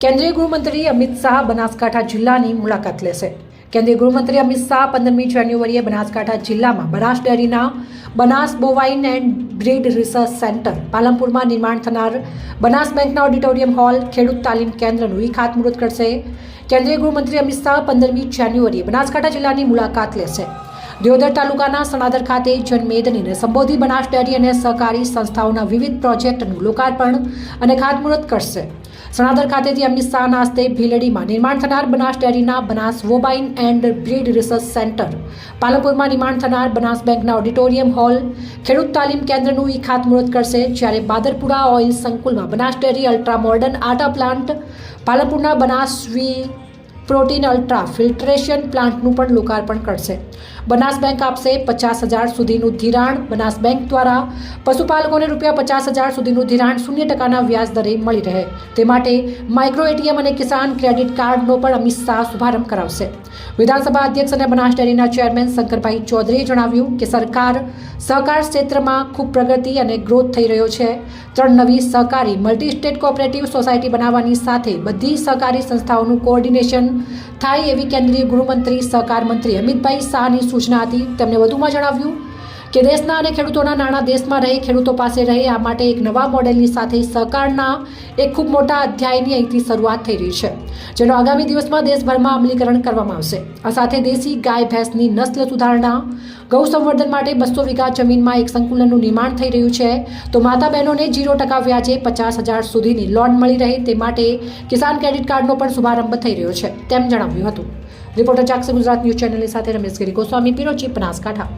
કેન્દ્રીય ગૃહમંત્રી અમિત શાહ બનાસકાંઠા જિલ્લાની મુલાકાત લેશે। કેન્દ્રીય ગૃહમંત્રી અમિત શાહ 15મી જાન્યુઆરીએ બનાસકાંઠા જિલ્લામાં બનાસ ડેરીના Banas bovine and breed research centre, પાલનપુરમાં નિર્માણ થનાર બનાસ બેંકના ઓડિટોરિયમ હોલ, ખેડૂત તાલીમ કેન્દ્રનું ખાતમુહૂર્ત કરશે। કેન્દ્રીય ગૃહમંત્રી અમિત શાહ 15મી જાન્યુઆરીએ બનાસકાંઠા જિલ્લાની મુલાકાત લેશે। દિયોદર તાલુકાના સણાદર ખાતે જનમેદનીને સંબોધી બનાસ ડેરી અને સહકારી સંસ્થાઓના વિવિધ પ્રોજેક્ટનું લોકાર્પણ અને ખાતમુહૂર્ત કરશે। સણાદર ખાતેથી અમિત શાહના હસ્તે ભીલડીમાં નિર્માણ થનાર બનાસ ડેરીના Banas bovine and breed research centre, પાલનપુરમાં નિર્માણ થનાર બનાસ બેંકના ઓડિટોરિયમ હોલ, ખેડૂત તાલીમ કેન્દ્રનું ખાતમુહૂર્ત કરશે। જ્યારે બાદરપુરા ઓઇલ સંકુલમાં Banas dairy ultra modern atta plant, પાલનપુરના બનાસ પ્રોટીન અલ્ટ્રા ફિલ્ટ્રેશન પ્લાન્ટનું પણ લોકાર્પણ કરશે। બનાસ બેંક આપશે 50,000 સુધીનું ધિરાણ। બનાસ બેંક દ્વારા પશુપાલકોને ₹50,000 સુધીનું ધિરાણ 0% વ્યાજ દરે મળી રહે તે માટે માઇક્રો એટીએમ અને કિસાન ક્રેડિટ કાર્ડનો પણ અમિત શાહ શુભારંભ કરાવશે। વિધાનસભા અધ્યક્ષ અને બનાસ ડેરીના ચેરમેન શંકરભાઈ ચૌધરીએ જણાવ્યું કે સરકાર સહકાર ક્ષેત્રમાં ખૂબ પ્રગતિ અને ગ્રોથ થઈ રહ્યો છે। 3 નવી સહકારી મલ્ટી સ્ટેટ કોઓપરેટિવ સોસાયટી બનાવવાની સાથે બધી સહકારી સંસ્થાઓનું કોઓર્ડિનેશન થાય એવી કેન્દ્રીય ગૃહમંત્રી સહકાર મંત્રી અમિતભાઈ શાહની સૂચના હતી। તેમણે વધુમાં જણાવ્યું કે દેશના અને ખેડૂતોના નાણાં દેશમાં રહે, ખેડૂતો પાસે રહે, આ માટે એક નવા મોડેલની સાથે સહકારના એક ખૂબ મોટા અધ્યાયની અહીંથી શરૂઆત થઈ રહી છે, જેનો આગામી દિવસમાં દેશભરમાં અમલીકરણ કરવામાં આવશે। આ સાથે દેશી ગાય ભેંસની નસ્લ સુધારણા, ગૌ સંવર્ધન માટે 200 વીઘા જમીનમાં એક સંકુલનું નિર્માણ થઈ રહ્યું છે, તો માતા બહેનોને 0% વ્યાજે 50,000 સુધીની લોન મળી રહે તે માટે કિસાન ક્રેડિટ કાર્ડનો પણ શુભારંભ થઈ રહ્યો છે, તેમ જણાવ્યું હતું। રિપોર્ટર ચાકસી ગુજરાત ન્યૂઝ ચેનલની સાથે રમેશ ગિરી ગોસ્વામી, બ્યુરો ચીફ, બનાસકાંઠા।